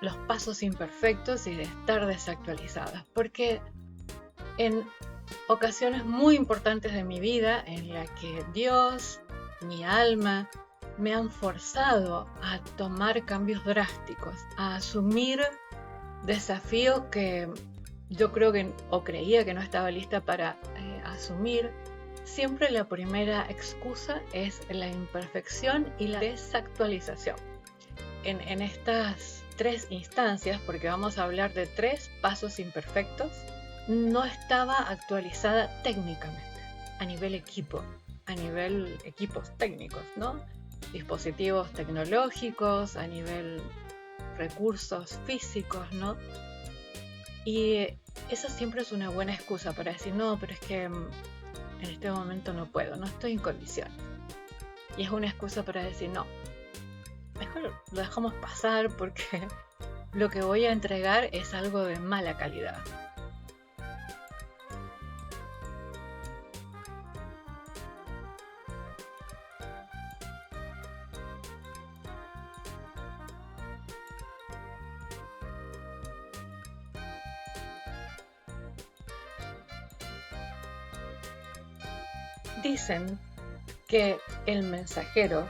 los pasos imperfectos y de estar desactualizadas, porque en ocasiones muy importantes de mi vida en la que Dios, mi alma, me han forzado a tomar cambios drásticos, a asumir desafíos que yo creo que o creía que no estaba lista para asumir. Siempre la primera excusa es la imperfección y la desactualización. En estas tres instancias, porque vamos a hablar de 3 pasos imperfectos, no estaba actualizada técnicamente, a nivel equipo, a nivel equipos técnicos, ¿no? Dispositivos tecnológicos, a nivel recursos físicos, ¿no? Y esa siempre es una buena excusa para decir, no, pero es que en este momento no puedo, no estoy en condiciones. Y es una excusa para decir, no, mejor lo dejamos pasar porque lo que voy a entregar es algo de mala calidad. Dicen que el mensajero,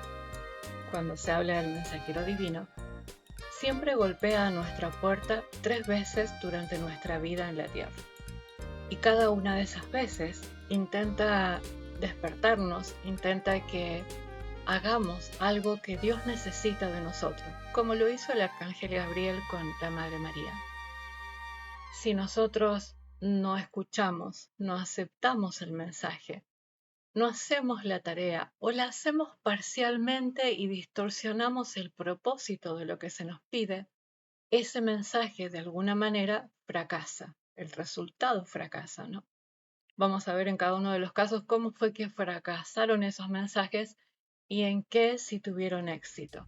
cuando se habla del mensajero divino, siempre golpea a nuestra puerta 3 veces durante nuestra vida en la tierra. Y cada una de esas veces intenta despertarnos, intenta que hagamos algo que Dios necesita de nosotros, como lo hizo el arcángel Gabriel con la Madre María. Si nosotros no escuchamos, no aceptamos el mensaje, no hacemos la tarea o la hacemos parcialmente y distorsionamos el propósito de lo que se nos pide, ese mensaje de alguna manera fracasa, el resultado fracasa, ¿no? Vamos a ver en cada uno de los casos cómo fue que fracasaron esos mensajes y en qué sí tuvieron éxito.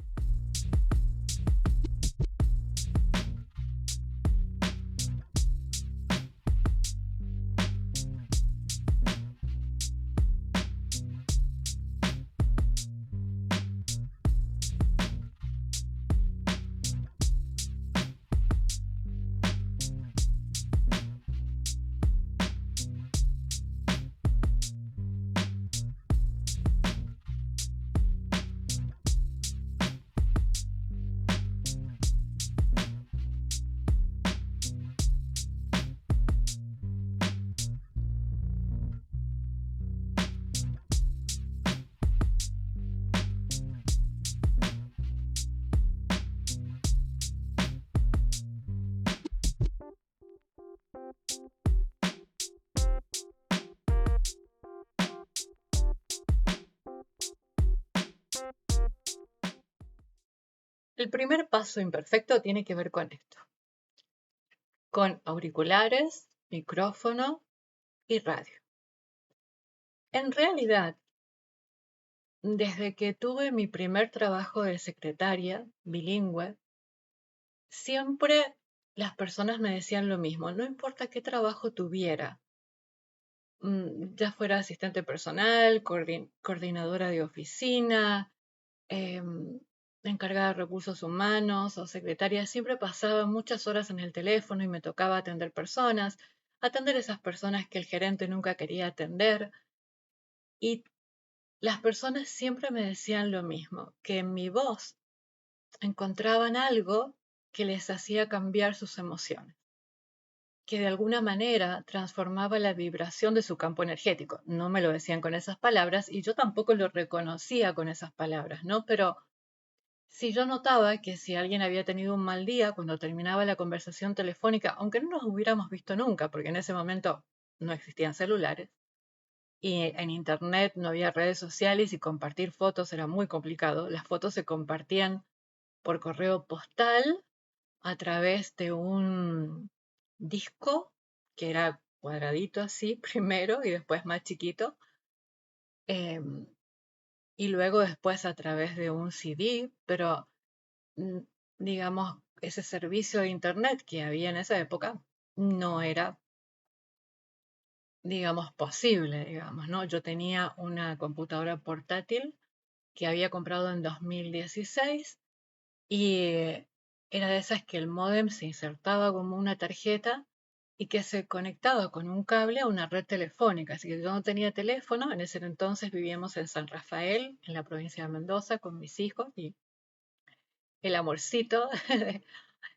El primer paso imperfecto tiene que ver con esto, con auriculares, micrófono y radio. En realidad, desde que tuve mi primer trabajo de secretaria bilingüe, siempre las personas me decían lo mismo, no importa qué trabajo tuviera, ya fuera asistente personal, coordinadora de oficina, encargada de recursos humanos o secretaria, siempre pasaba muchas horas en el teléfono y me tocaba atender esas personas que el gerente nunca quería atender. Y las personas siempre me decían lo mismo, que en mi voz encontraban algo que les hacía cambiar sus emociones, que de alguna manera transformaba la vibración de su campo energético. No me lo decían con esas palabras y yo tampoco lo reconocía con esas palabras, ¿no? Pero si yo notaba que si alguien había tenido un mal día cuando terminaba la conversación telefónica, aunque no nos hubiéramos visto nunca, porque en ese momento no existían celulares, y en internet no había redes sociales y compartir fotos era muy complicado, las fotos se compartían por correo postal a través de un disco que era cuadradito así primero y después más chiquito, y luego después a través de un CD, pero digamos, ese servicio de internet que había en esa época no era, digamos, posible, digamos, ¿no? Yo tenía una computadora portátil que había comprado en 2016 y era de esas que el módem se insertaba como una tarjeta y que se conectaba con un cable a una red telefónica. Así que yo no tenía teléfono, en ese entonces vivíamos en San Rafael, en la provincia de Mendoza, con mis hijos y el amorcito,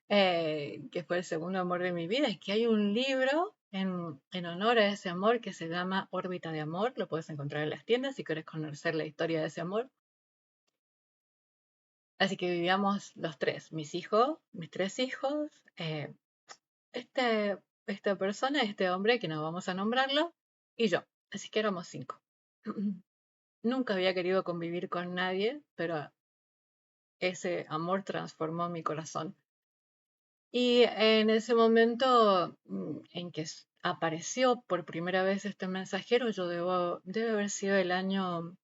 que fue el segundo amor de mi vida, es que hay un libro en honor a ese amor que se llama Órbita de Amor, lo puedes encontrar en las tiendas si quieres conocer la historia de ese amor. Así que vivíamos los tres, mis hijos, mis tres hijos, este, esta persona, este hombre, que no vamos a nombrarlo, y yo. Así que éramos cinco. Nunca había querido convivir con nadie, pero ese amor transformó mi corazón. Y en ese momento en que apareció por primera vez este mensajero, debe haber sido el año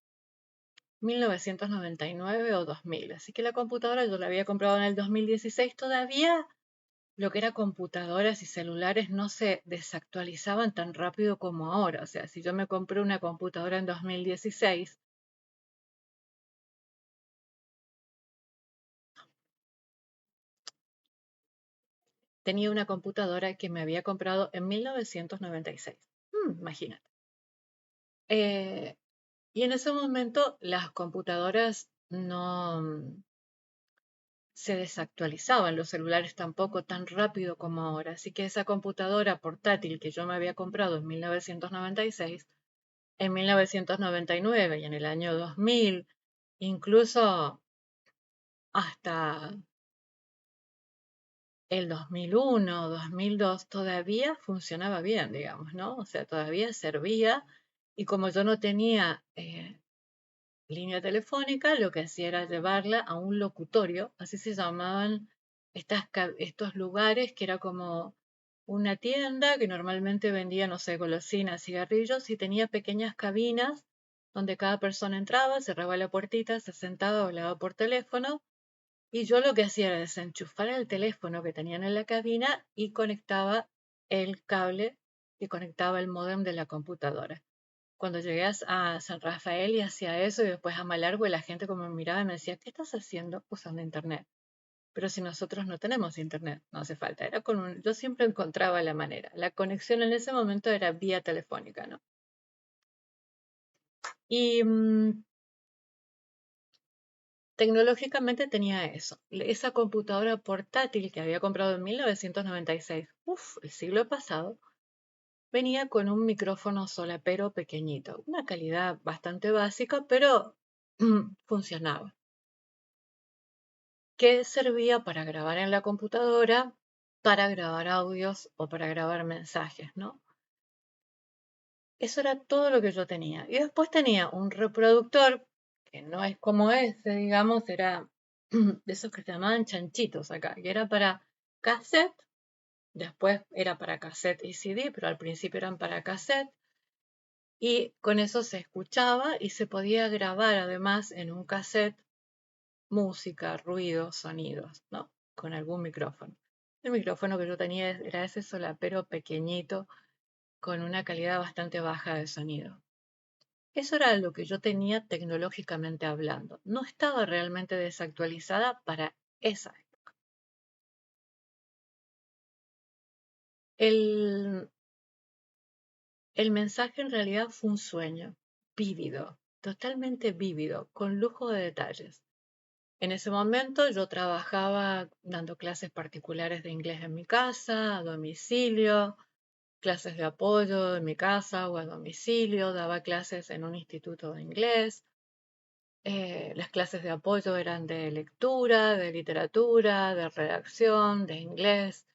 1999 o 2000. Así que la computadora yo la había comprado en el 2016. Todavía lo que era computadoras y celulares no se desactualizaban tan rápido como ahora. O sea, si yo me compré una computadora en 2016, tenía una computadora que me había comprado en 1996. Imagínate. Eh, y en ese momento las computadoras no se desactualizaban, los celulares tampoco tan rápido como ahora. Así que esa computadora portátil que yo me había comprado en 1996, en 1999 y en el año 2000, incluso hasta el 2001, 2002, todavía funcionaba bien, digamos, ¿no? O sea, todavía servía. Y como yo no tenía línea telefónica, lo que hacía era llevarla a un locutorio, así se llamaban estos lugares, que era como una tienda que normalmente vendía, no sé, golosinas, cigarrillos, y tenía pequeñas cabinas donde cada persona entraba, cerraba la puertita, se sentaba, hablaba por teléfono, y yo lo que hacía era desenchufar el teléfono que tenían en la cabina y conectaba el cable y conectaba el módem de la computadora. Cuando llegué a San Rafael y hacía eso, y después a Malargüe, la gente como me miraba y me decía, ¿qué estás haciendo usando internet? Pero si nosotros no tenemos internet, no hace falta. Yo siempre encontraba la manera. La conexión en ese momento era vía telefónica, ¿no? Y tecnológicamente tenía eso. Esa computadora portátil que había comprado en 1996, el siglo pasado, venía con un micrófono solapero pequeñito, una calidad bastante básica, pero funcionaba. Que servía para grabar en la computadora, para grabar audios o para grabar mensajes, ¿no? Eso era todo lo que yo tenía. Y después tenía un reproductor, que no es como ese, digamos, era de esos que se llamaban chanchitos acá, que era para cassette, después era para cassette y CD, pero al principio eran para cassette, y con eso se escuchaba y se podía grabar además en un cassette música, ruidos, sonidos, ¿no? Con algún micrófono. El micrófono que yo tenía era ese solapero pequeñito con una calidad bastante baja de sonido. Eso era lo que yo tenía tecnológicamente hablando. No estaba realmente desactualizada para esa época. El, el mensaje en realidad fue un sueño, vívido, totalmente vívido, con lujo de detalles. En ese momento yo trabajaba dando clases particulares de inglés en mi casa, a domicilio, clases de apoyo en mi casa o a domicilio, daba clases en un instituto de inglés. Las clases de apoyo eran de lectura, de literatura, de redacción, de inglés.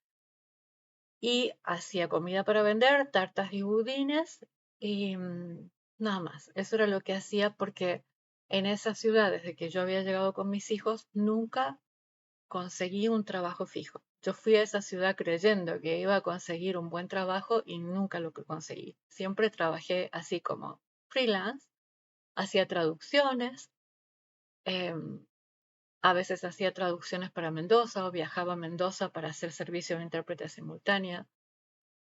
Y hacía comida para vender, tartas y budines y nada más. Eso era lo que hacía porque en esa ciudad, desde que yo había llegado con mis hijos, nunca conseguí un trabajo fijo. Yo fui a esa ciudad creyendo que iba a conseguir un buen trabajo y nunca lo que conseguí. Siempre trabajé así como freelance, hacía traducciones, em, a veces hacía traducciones para Mendoza o viajaba a Mendoza para hacer servicio de intérprete simultánea,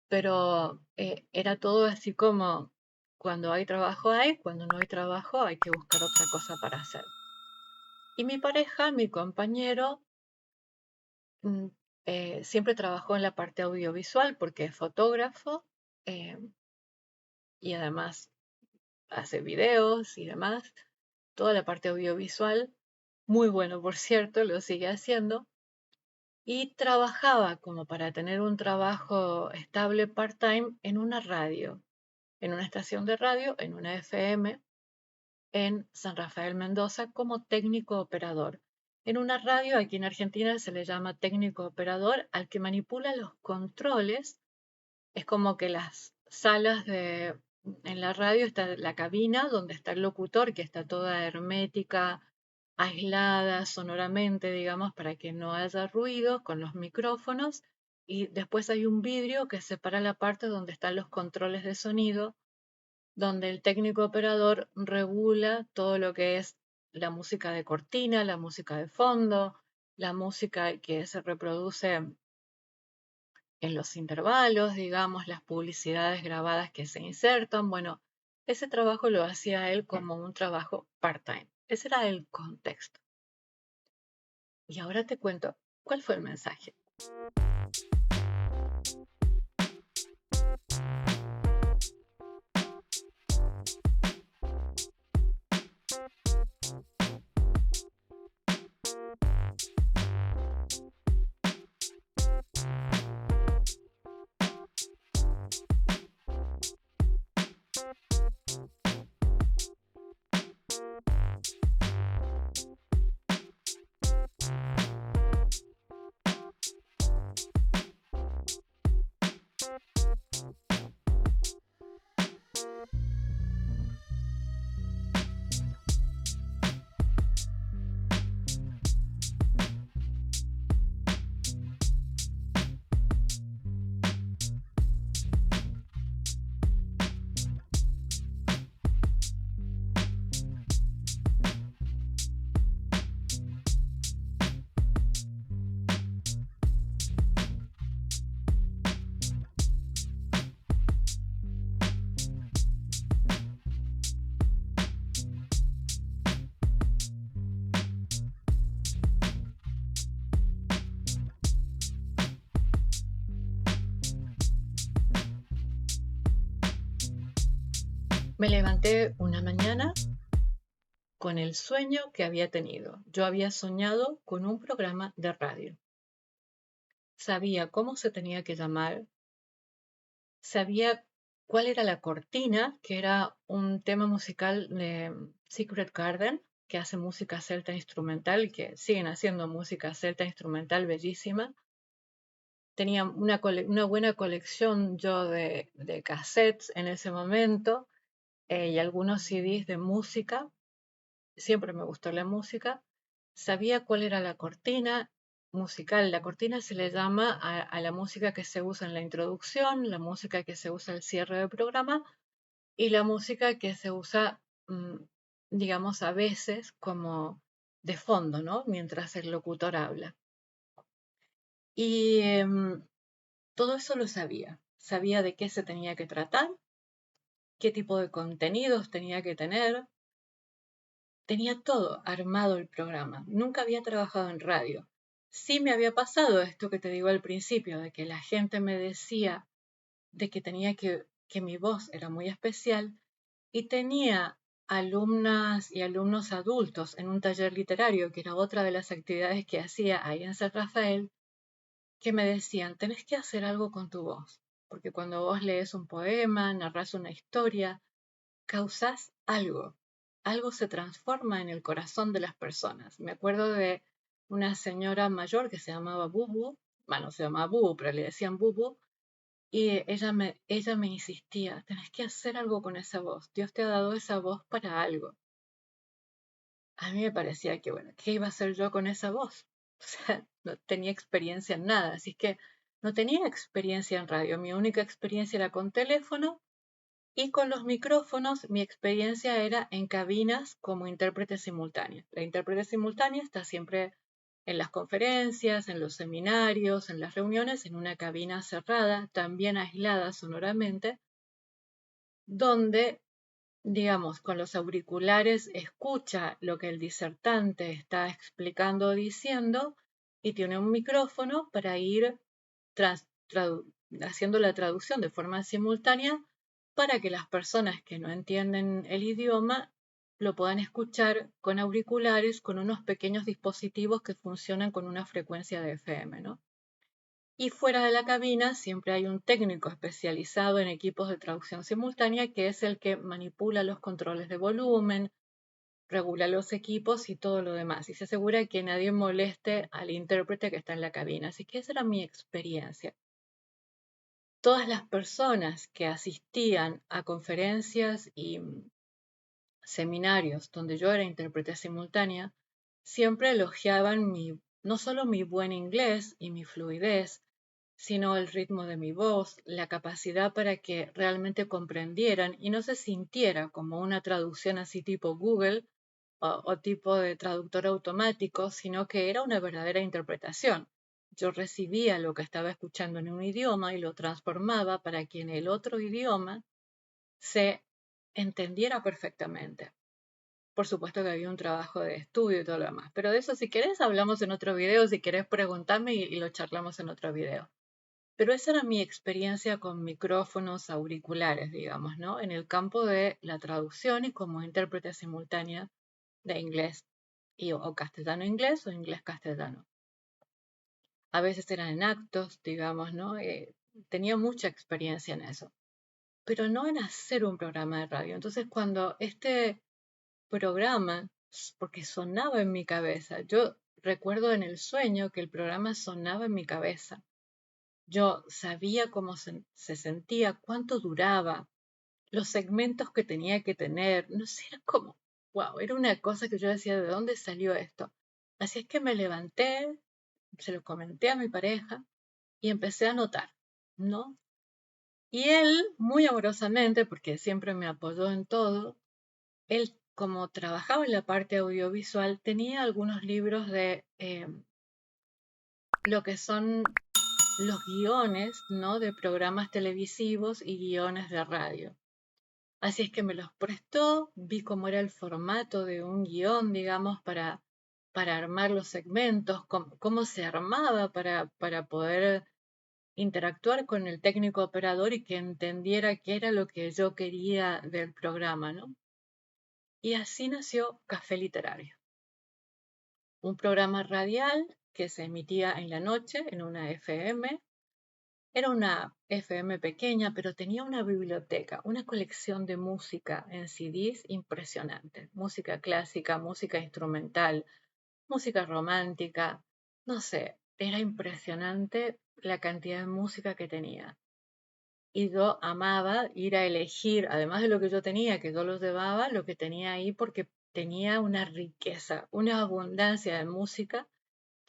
pero era todo así como cuando hay trabajo hay, cuando no hay trabajo hay que buscar otra cosa para hacer. Y mi pareja, mi compañero, mm, siempre trabajó en la parte audiovisual porque es fotógrafo eh, y además hace videos y demás. Toda la parte audiovisual, muy bueno por cierto, lo sigue haciendo. Y trabajaba como para tener un trabajo estable part-time en una radio, en una estación de radio, en una FM, en San Rafael Mendoza, como técnico operador. En una radio, aquí en Argentina, se le llama técnico operador al que manipula los controles. Es como que las salas en la radio está la cabina donde está el locutor, que está toda hermética, aislada sonoramente, digamos, para que no haya ruido con los micrófonos. Y después hay un vidrio que separa la parte donde están los controles de sonido, donde el técnico operador regula todo lo que es la música de cortina, la música de fondo, la música que se reproduce en los intervalos, digamos, las publicidades grabadas que se insertan. Bueno, ese trabajo lo hacía él como un trabajo part-time. Ese era el contexto. Y ahora te cuento cuál fue el mensaje. Me levanté una mañana con el sueño que había tenido. Yo había soñado con un programa de radio. Sabía cómo se tenía que llamar, sabía cuál era la cortina, que era un tema musical de Secret Garden, que hace música celta instrumental, que siguen haciendo música celta instrumental bellísima. Tenía una buena colección yo de cassettes en ese momento y algunos CDs de música. Siempre me gustó la música. Sabía cuál era la cortina musical. La cortina se le llama a la música que se usa en la introducción, la música que se usa al cierre del programa y la música que se usa, digamos, a veces como de fondo, ¿no? Mientras el locutor habla. Y todo eso lo sabía. Sabía de qué se tenía que tratar, qué tipo de contenidos tenía que tener. Tenía todo armado el programa. Nunca había trabajado en radio. Sí me había pasado esto que te digo al principio, de que la gente me decía de que tenía que mi voz era muy especial y tenía alumnas y alumnos adultos en un taller literario, que era otra de las actividades que hacía ahí en San Rafael, que me decían, tenés que hacer algo con tu voz, porque cuando vos lees un poema, narras una historia, causás algo, algo se transforma en el corazón de las personas. Me acuerdo de una señora mayor que se llamaba Bubu, bueno, se llamaba Bubu, pero le decían Bubu, y ella me insistía, tenés que hacer algo con esa voz, Dios te ha dado esa voz para algo. A mí me parecía que, bueno, ¿qué iba a hacer yo con esa voz? O sea, no tenía experiencia en nada, así que no tenía experiencia en radio, mi única experiencia era con teléfono y con los micrófonos, mi experiencia era en cabinas como intérprete simultánea. La intérprete simultánea está siempre en las conferencias, en los seminarios, en las reuniones, en una cabina cerrada, también aislada sonoramente, donde, digamos, con los auriculares escucha lo que el disertante está explicando o diciendo y tiene un micrófono para ir haciendo la traducción de forma simultánea para que las personas que no entienden el idioma lo puedan escuchar con auriculares, con unos pequeños dispositivos que funcionan con una frecuencia de FM, ¿no? Y fuera de la cabina siempre hay un técnico especializado en equipos de traducción simultánea que es el que manipula los controles de volumen, regula los equipos y todo lo demás. Y se asegura que nadie moleste al intérprete que está en la cabina. Así que esa era mi experiencia. Todas las personas que asistían a conferencias y seminarios donde yo era intérprete simultánea, siempre elogiaban no solo mi buen inglés y mi fluidez, sino el ritmo de mi voz, la capacidad para que realmente comprendieran y no se sintiera como una traducción así tipo Google o tipo de traductor automático, sino que era una verdadera interpretación. Yo recibía lo que estaba escuchando en un idioma y lo transformaba para que en el otro idioma se entendiera perfectamente. Por supuesto que había un trabajo de estudio y todo lo demás, pero de eso si querés hablamos en otro video, si querés preguntarme y lo charlamos en otro video. Pero esa era mi experiencia con micrófonos auriculares, digamos, ¿no? En el campo de la traducción y como intérprete simultánea de inglés o castellano-inglés o inglés-castellano. A veces eran en actos, digamos, ¿no? Tenía mucha experiencia en eso, pero no en hacer un programa de radio. Entonces, cuando este programa, porque sonaba en mi cabeza, yo recuerdo en el sueño que el programa sonaba en mi cabeza. Yo sabía cómo se sentía, cuánto duraba, los segmentos que tenía que tener, no sé, era como, wow, era una cosa que yo decía, ¿de dónde salió esto? Así es que me levanté, se lo comenté a mi pareja y empecé a anotar, ¿no? Y él, muy amorosamente, porque siempre me apoyó en todo, él, como trabajaba en la parte audiovisual, tenía algunos libros de lo que son los guiones, ¿no? De programas televisivos y guiones de radio. Así es que me los prestó, vi cómo era el formato de un guión, digamos, para armar los segmentos, cómo se armaba para poder interactuar con el técnico operador y que entendiera qué era lo que yo quería del programa, ¿no? Y así nació Café Literario, un programa radial que se emitía en la noche en una FM. Era una FM pequeña, pero tenía una biblioteca, una colección de música en CDs impresionante. Música clásica, música instrumental, música romántica, no sé, era impresionante la cantidad de música que tenía. Y yo amaba ir a elegir, además de lo que yo tenía, que yo los llevaba, lo que tenía ahí porque tenía una riqueza, una abundancia de música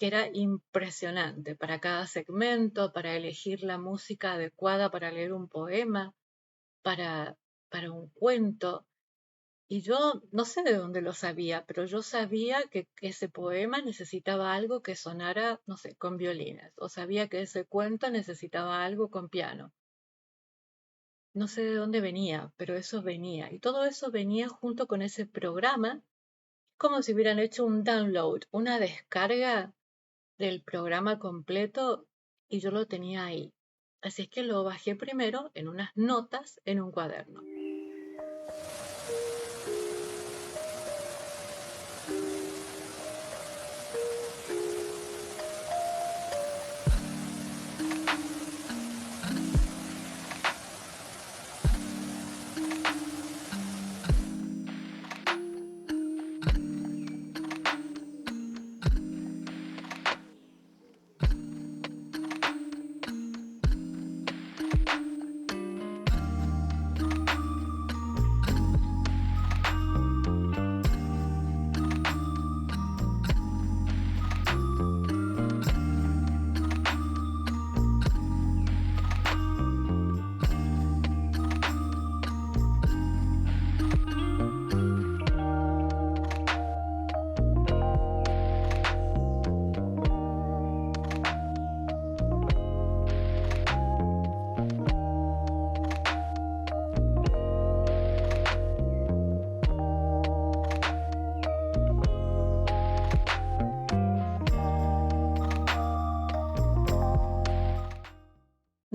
que era impresionante para cada segmento, para elegir la música adecuada para leer un poema, para, para un cuento. Y yo no sé de dónde lo sabía, pero yo sabía que ese poema necesitaba algo que sonara, no sé, con violines, o sabía que ese cuento necesitaba algo con piano. No sé de dónde venía, pero eso venía. Y todo eso venía junto con ese programa, como si hubieran hecho un download, una descarga del programa completo y yo lo tenía ahí. Así es que lo bajé primero en unas notas en un cuaderno.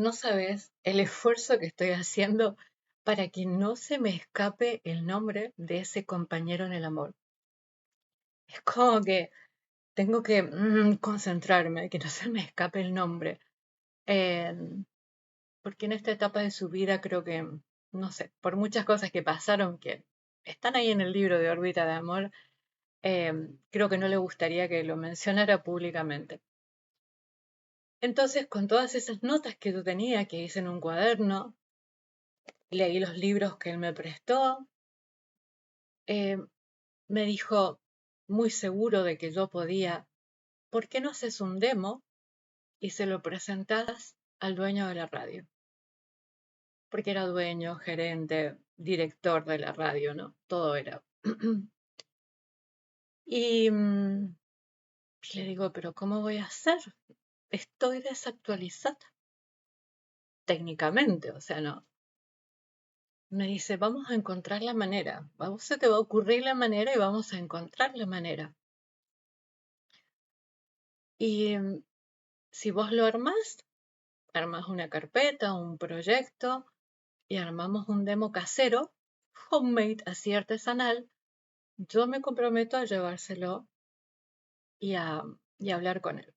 no sabes el esfuerzo que estoy haciendo para que no se me escape el nombre de ese compañero en el amor. Es como que tengo que concentrarme, que no se me escape el nombre. Eh, Porque en esta etapa de su vida creo que, no sé, por muchas cosas que pasaron que están ahí en el libro de Órbita de Amor, creo que no le gustaría que lo mencionara públicamente. Entonces, con todas esas notas que yo tenía, que hice en un cuaderno, leí los libros que él me prestó, eh, me dijo, muy seguro de que yo podía, ¿por qué no haces un demo y se lo presentas al dueño de la radio? Porque era dueño, gerente, director de la radio, ¿no? Todo era. Y le digo, pero ¿cómo voy a hacer? Estoy desactualizada técnicamente, o sea, no. Me dice, vamos a encontrar la manera. A vos se te va a ocurrir la manera y vamos a encontrar la manera. Y si vos lo armás una carpeta, un proyecto y armamos un demo casero, homemade, así artesanal, yo me comprometo a llevárselo y a, y a hablar con él.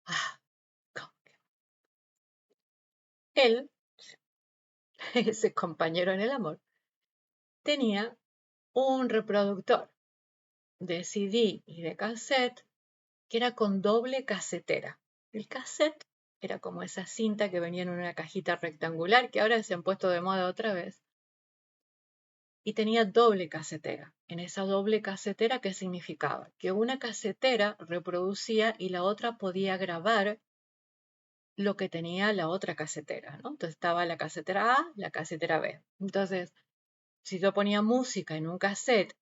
Ah, él, ese compañero en el amor, tenía un reproductor de CD y de cassette que era con doble casetera. El cassette era como esa cinta que venía en una cajita rectangular que ahora se han puesto de moda otra vez. Y tenía doble casetera. En esa doble casetera, ¿qué significaba? Que una casetera reproducía y la otra podía grabar lo que tenía la otra casetera, ¿no? Entonces estaba la casetera A, la casetera B. Entonces, si yo ponía música en un cassette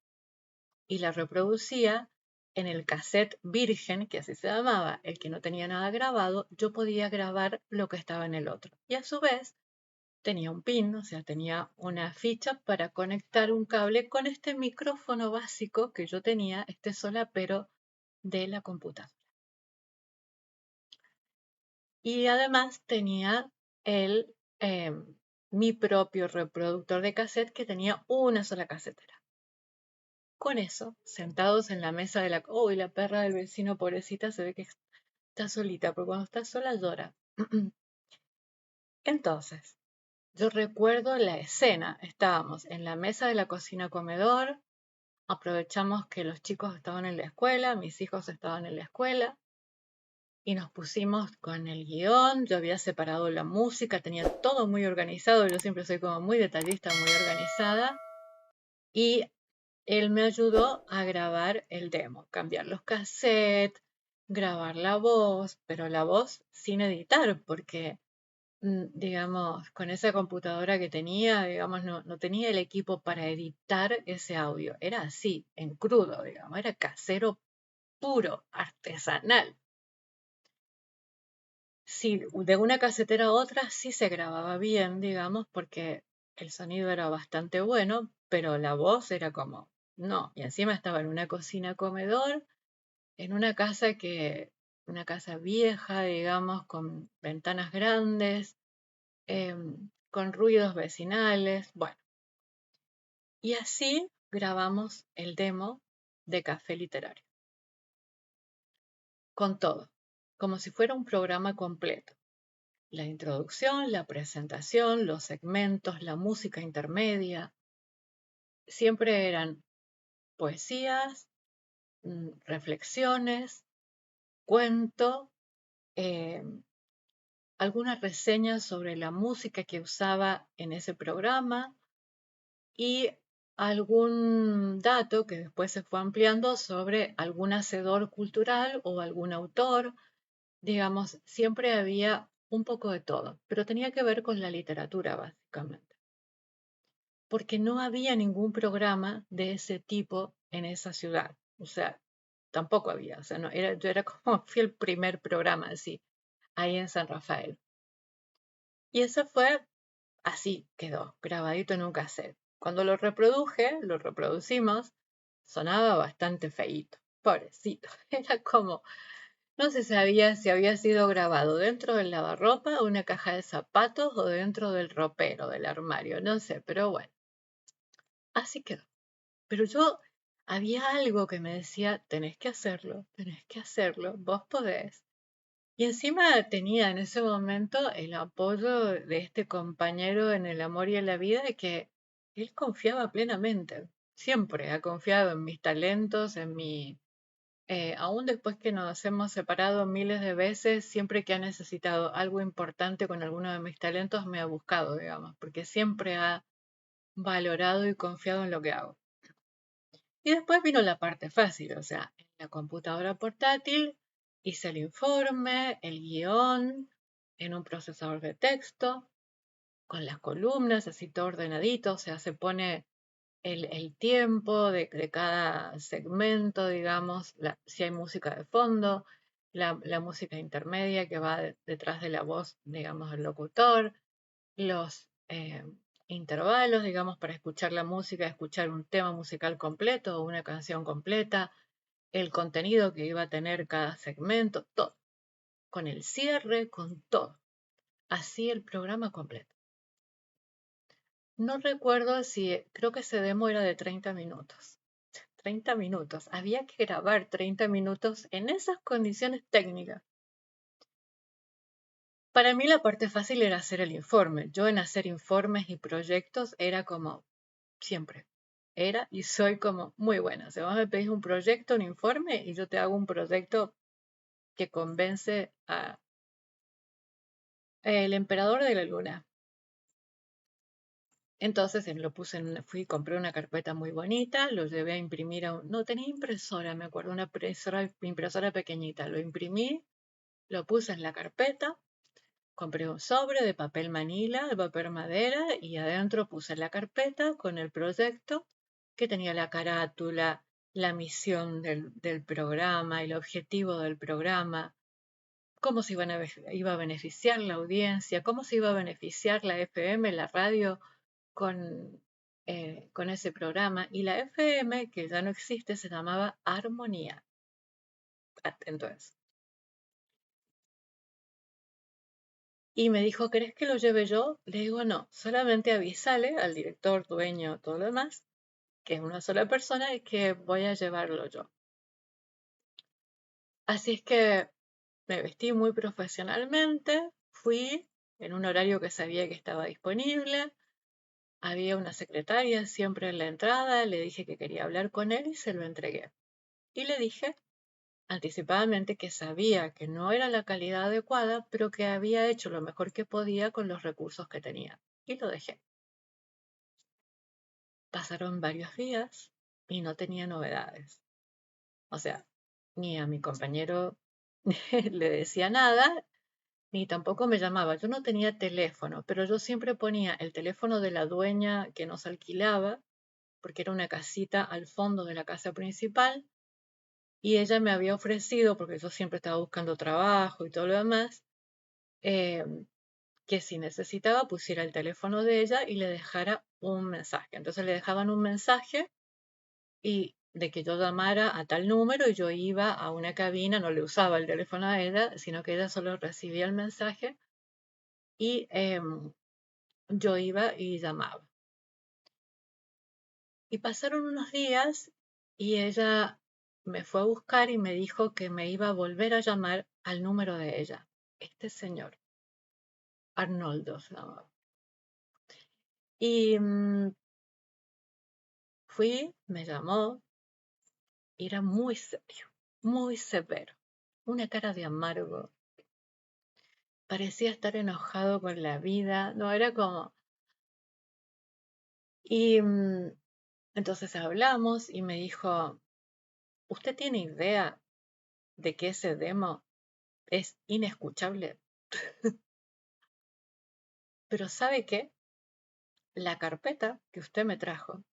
y la reproducía, en el cassette virgen, que así se llamaba, el que no tenía nada grabado, yo podía grabar lo que estaba en el otro. Y a su vez, tenía un pin, o sea, tenía una ficha para conectar un cable con este micrófono básico que yo tenía, este solapero de la computadora. Y además tenía el, mi propio reproductor de cassette que tenía una sola casetera. Con eso, sentados en la mesa de la... ¡Uy, la perra del vecino, pobrecita, se ve que está solita, porque cuando está sola llora! Entonces, yo recuerdo la escena. Estábamos en la mesa de la cocina-comedor, aprovechamos que los chicos estaban en la escuela, mis hijos estaban en la escuela, y nos pusimos con el guión. Yo había separado la música, tenía todo muy organizado, yo siempre soy como muy detallista, muy organizada, y él me ayudó a grabar el demo, cambiar los cassettes, grabar la voz, pero la voz sin editar, porque, digamos, con esa computadora que tenía, digamos, no tenía el equipo para editar ese audio. Era así, en crudo, digamos, era casero puro, artesanal. Sí, de una casetera a otra sí se grababa bien, digamos, porque el sonido era bastante bueno, pero la voz era como, no. Y encima estaba en una cocina comedor, en una casa vieja, digamos, con ventanas grandes, con ruidos vecinales, bueno. Y así grabamos el demo de Café Literario, con todo, como si fuera un programa completo. La introducción, la presentación, los segmentos, la música intermedia, siempre eran poesías, reflexiones, cuento, eh, algunas reseñas sobre la música que usaba en ese programa y algún dato que después se fue ampliando sobre algún hacedor cultural o algún autor. Digamos, siempre había un poco de todo, pero tenía que ver con la literatura, básicamente. Porque no había ningún programa de ese tipo en esa ciudad. O sea, tampoco había. O sea, no, yo era como, fui el primer programa así, ahí en San Rafael. Y eso fue así, quedó, grabadito en un cassette. Cuando lo reproducimos, sonaba bastante feíto, pobrecito. Era como, No se sabía si había sido grabado dentro del lavarropa, una caja de zapatos o dentro del ropero del armario, no sé, pero bueno, así quedó. Pero yo había algo que me decía, tenés que hacerlo, vos podés. Y encima tenía en ese momento el apoyo de este compañero en el amor y en la vida de que él confiaba plenamente. Siempre ha confiado en mis talentos, en mi... aún después que nos hemos separado miles de veces, siempre que ha necesitado algo importante con alguno de mis talentos, me ha buscado, digamos, porque siempre ha valorado y confiado en lo que hago. Y después vino la parte fácil, o sea, en la computadora portátil hice el informe, el guión, en un procesador de texto, con las columnas, así todo ordenadito, o sea, se pone el tiempo de cada segmento, digamos, si hay música de fondo, la música intermedia que va detrás de la voz, digamos, del locutor, los intervalos, digamos, para escuchar la música, escuchar un tema musical completo o una canción completa, el contenido que iba a tener cada segmento, todo, con el cierre, con todo. Así el programa completo. No recuerdo si, creo que ese demo era de 30 minutos. 30 minutos. Había que grabar 30 minutos en esas condiciones técnicas. Para mí la parte fácil era hacer el informe. Yo en hacer informes y proyectos era como siempre. Era y soy como muy buena. O sea, vos me pedís un proyecto, un informe y yo te hago un proyecto que convence a el emperador de la luna. Entonces lo puse fui, compré una carpeta muy bonita, lo llevé a imprimir no tenía impresora, me acuerdo, una impresora pequeñita. Lo imprimí, lo puse en la carpeta, compré un sobre de papel manila, de papel madera y adentro puse la carpeta con el proyecto que tenía la carátula, la misión del programa, el objetivo del programa, cómo se iba a beneficiar la audiencia, cómo se iba a beneficiar la FM, la radio con ese programa. Y la FM, que ya no existe, se llamaba Armonía. Atento a eso. Y me dijo, ¿querés que lo lleve yo? Le digo, no, solamente avísale al director, dueño, todo lo demás, que es una sola persona y que voy a llevarlo yo. Así es que me vestí muy profesionalmente, fui en un horario que sabía que estaba disponible, había una secretaria siempre en la entrada, le dije que quería hablar con él y se lo entregué. Y le dije anticipadamente que sabía que no era la calidad adecuada, pero que había hecho lo mejor que podía con los recursos que tenía. Y lo dejé. Pasaron varios días y no tenía novedades. O sea, ni a mi compañero le decía nada, ni tampoco me llamaba. Yo no tenía teléfono, pero yo siempre ponía el teléfono de la dueña que nos alquilaba, porque era una casita al fondo de la casa principal, y ella me había ofrecido, porque yo siempre estaba buscando trabajo y todo lo demás, eh, que si necesitaba pusiera el teléfono de ella y le dejara un mensaje. Entonces le dejaban un mensaje y de que yo llamara a tal número y yo iba a una cabina, no le usaba el teléfono a ella, sino que ella solo recibía el mensaje y yo iba y llamaba. Y pasaron unos días y ella me fue a buscar y me dijo que me iba a volver a llamar al número de ella. Este señor, Arnoldo se llamaba. Y fui, me llamó, y era muy serio, muy severo, una cara de amargo. Parecía estar enojado con la vida, no era como... Y entonces hablamos y me dijo, ¿usted tiene idea de que ese demo es inescuchable? Pero ¿sabe qué? La carpeta que usted me trajo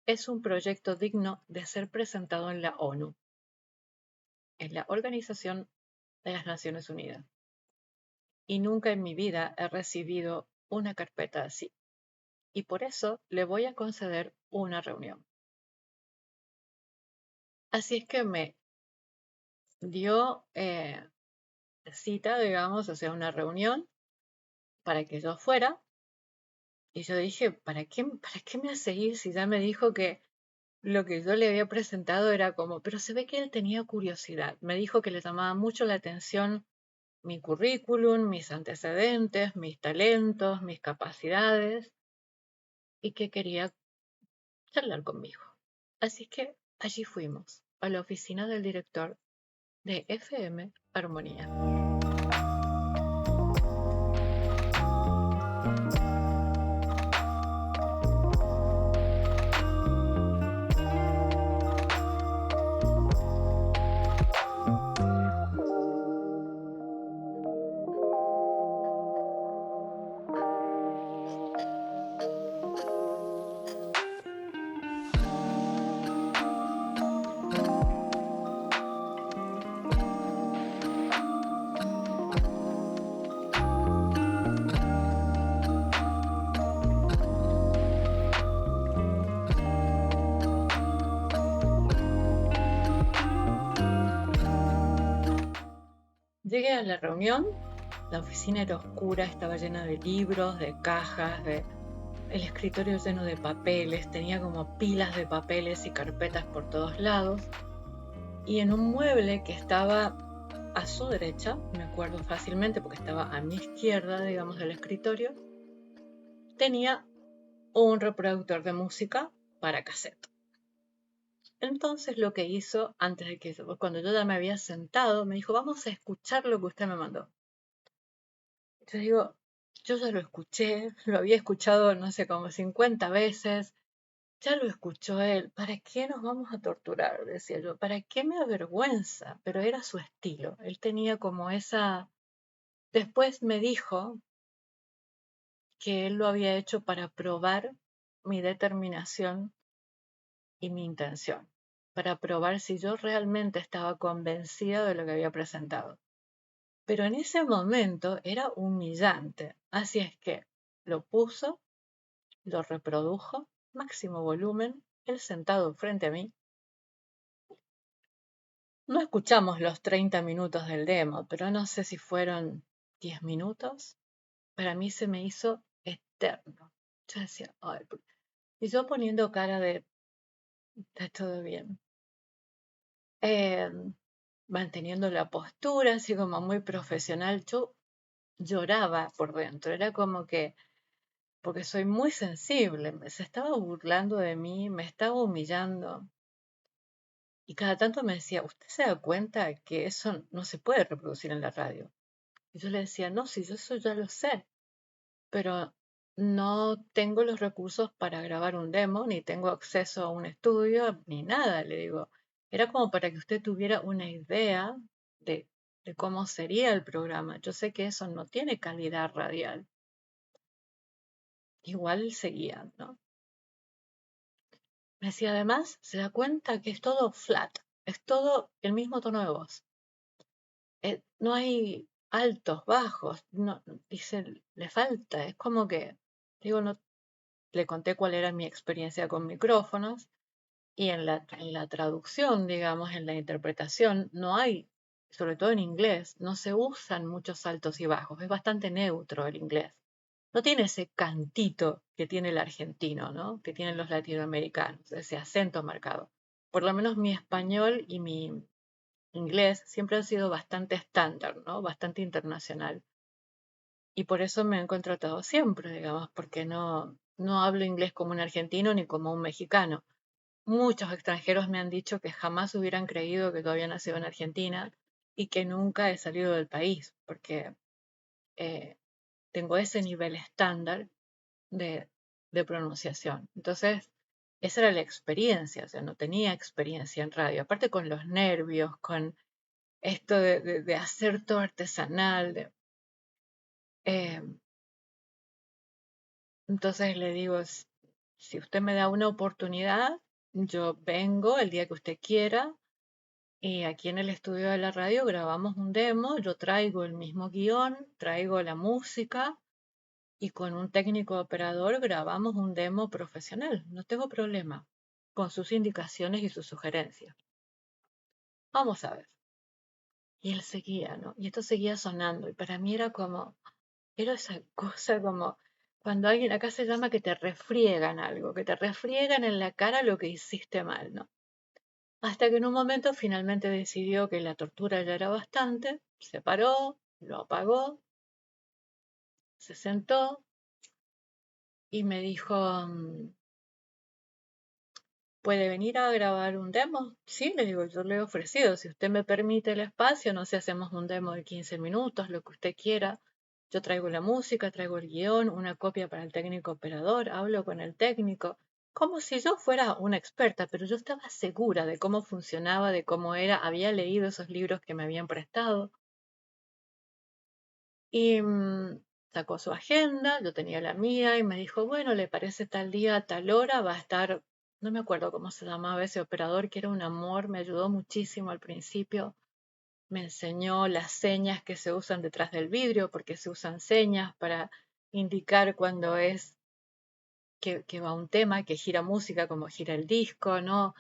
es un proyecto digno de ser presentado en la ONU, en la Organización de las Naciones Unidas. Y nunca en mi vida he recibido una carpeta así. Y por eso le voy a conceder una reunión. Así es que me dio cita, digamos, o sea, una reunión para que yo fuera. Y yo dije, para qué me hace ir si ya me dijo que lo que yo le había presentado era como, pero se ve que él tenía curiosidad. Me dijo que le llamaba mucho la atención mi currículum, mis antecedentes, mis talentos, mis capacidades y que quería charlar conmigo. Así que allí fuimos, a la oficina del director de FM Armonía. Llegué a la reunión, la oficina era oscura, estaba llena de libros, de cajas, el escritorio lleno de papeles, tenía como pilas de papeles y carpetas por todos lados. Y en un mueble que estaba a su derecha, me acuerdo fácilmente porque estaba a mi izquierda, digamos, del escritorio, tenía un reproductor de música para cassette. Entonces lo que hizo, cuando yo ya me había sentado, me dijo, vamos a escuchar lo que usted me mandó. Yo digo, yo ya lo escuché, lo había escuchado, no sé, como 50 veces, ya lo escuchó él, ¿para qué nos vamos a torturar? Decía yo, ¿para qué me avergüenza? Pero era su estilo, él tenía como esa... Después me dijo que él lo había hecho para probar mi determinación y mi intención, para probar si yo realmente estaba convencida de lo que había presentado. Pero en ese momento era humillante, así es que lo puso, lo reprodujo, máximo volumen, él sentado frente a mí. No escuchamos los 30 minutos del demo, pero no sé si fueron 10 minutos. Para mí se me hizo eterno. Yo decía, ay, y yo poniendo cara de, está todo bien. Eh, Manteniendo la postura, así como muy profesional. Yo lloraba por dentro. Era como que, porque soy muy sensible, se estaba burlando de mí, me estaba humillando. Y cada tanto me decía, ¿usted se da cuenta que eso no se puede reproducir en la radio? Y yo le decía, no, sí, yo eso ya lo sé, pero no tengo los recursos para grabar un demo, ni tengo acceso a un estudio, ni nada, le digo. Era como para que usted tuviera una idea de, de cómo sería el programa. Yo sé que eso no tiene calidad radial. Igual seguía, ¿no? Me decía, además, se da cuenta que es todo flat, es todo el mismo tono de voz. No hay altos, bajos, no, dice, le falta, es como que, digo, no, le conté cuál era mi experiencia con micrófonos y en la traducción, digamos, en la interpretación, no hay, sobre todo en inglés, no se usan muchos altos y bajos, es bastante neutro el inglés. No tiene ese cantito que tiene el argentino, ¿no? Que tienen los latinoamericanos, ese acento marcado. Por lo menos mi español y mi inglés siempre han sido bastante estándar, ¿no? Bastante internacional. Y por eso me han contratado siempre, digamos, porque no hablo inglés como un argentino ni como un mexicano. Muchos extranjeros me han dicho que jamás hubieran creído que yo había nacido en Argentina y que nunca he salido del país, porque eh, tengo ese nivel estándar de, de pronunciación. Entonces, esa era la experiencia, o sea, no tenía experiencia en radio, aparte con los nervios, con esto de hacer todo artesanal. Eh, entonces le digo, si usted me da una oportunidad, yo vengo el día que usted quiera y aquí en el estudio de la radio grabamos un demo, yo traigo el mismo guión, traigo la música y con un técnico operador grabamos un demo profesional. No tengo problema con sus indicaciones y sus sugerencias. Vamos a ver. Y él seguía, ¿no? Y esto seguía sonando. Y para mí era esa cosa como cuando alguien, acá se llama que te refriegan algo, que te refriegan en la cara lo que hiciste mal, ¿no? Hasta que en un momento finalmente decidió que la tortura ya era bastante, se paró, lo apagó, se sentó y me dijo, ¿puede venir a grabar un demo? Sí, le digo, yo le he ofrecido, si usted me permite el espacio, no sé, hacemos un demo de 15 minutos, lo que usted quiera. Yo traigo la música, traigo el guión, una copia para el técnico operador, hablo con el técnico, como si yo fuera una experta, pero yo estaba segura de cómo funcionaba, de cómo era, había leído esos libros que me habían prestado. Y sacó su agenda, yo tenía la mía y me dijo, bueno, ¿le parece tal día, tal hora? Va a estar, no me acuerdo cómo se llamaba ese operador, que era un amor, me ayudó muchísimo al principio. Me enseñó las señas que se usan detrás del vidrio, porque se usan señas para indicar cuando es que va un tema, que gira música, como gira el disco, ¿no?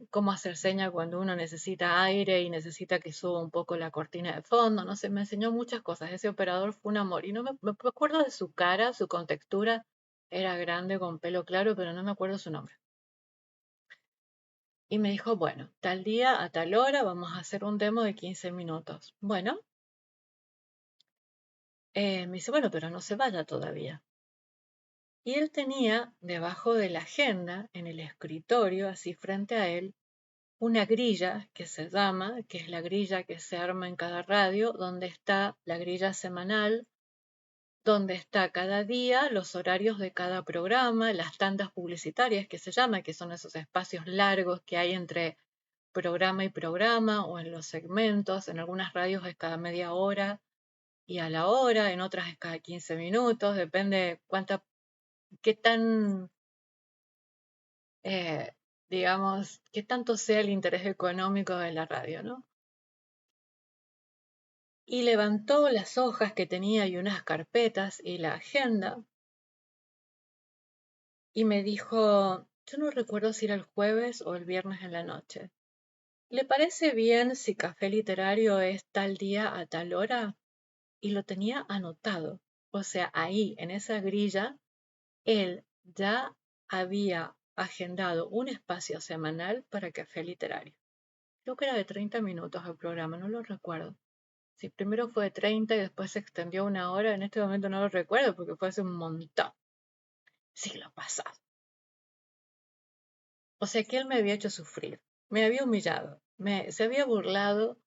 Cómo hacer señas cuando uno necesita aire y necesita que suba un poco la cortina de fondo, no sé, me enseñó muchas cosas. Ese operador fue un amor y no me acuerdo de su cara, su contextura, era grande con pelo claro, pero no me acuerdo su nombre. Y me dijo, bueno, tal día a tal hora vamos a hacer un demo de 15 minutos. Bueno, me dice, bueno, pero no se vaya todavía. Y él tenía debajo de la agenda, en el escritorio, así frente a él, una grilla que se llama, que es la grilla que se arma en cada radio, donde está la grilla semanal, donde está cada día los horarios de cada programa, las tandas publicitarias que se llama, que son esos espacios largos que hay entre programa y programa o en los segmentos. En algunas radios es cada media hora y a la hora, en otras es cada 15 minutos, depende qué tan eh, digamos, qué tanto sea el interés económico de la radio, ¿no? Y levantó las hojas que tenía y unas carpetas y la agenda y me dijo, yo no recuerdo si era el jueves o el viernes en la noche. ¿Le parece bien si café literario es tal día a tal hora? Y lo tenía anotado. O sea, ahí, en esa grilla, él ya había agendado un espacio semanal para café literario. Creo que era de 30 minutos el programa, no lo recuerdo. Si primero fue de 30 y después se extendió una hora, en este momento no lo recuerdo porque fue hace un montón. Siglo pasado. O sea que él me había hecho sufrir, me había humillado, se había burlado.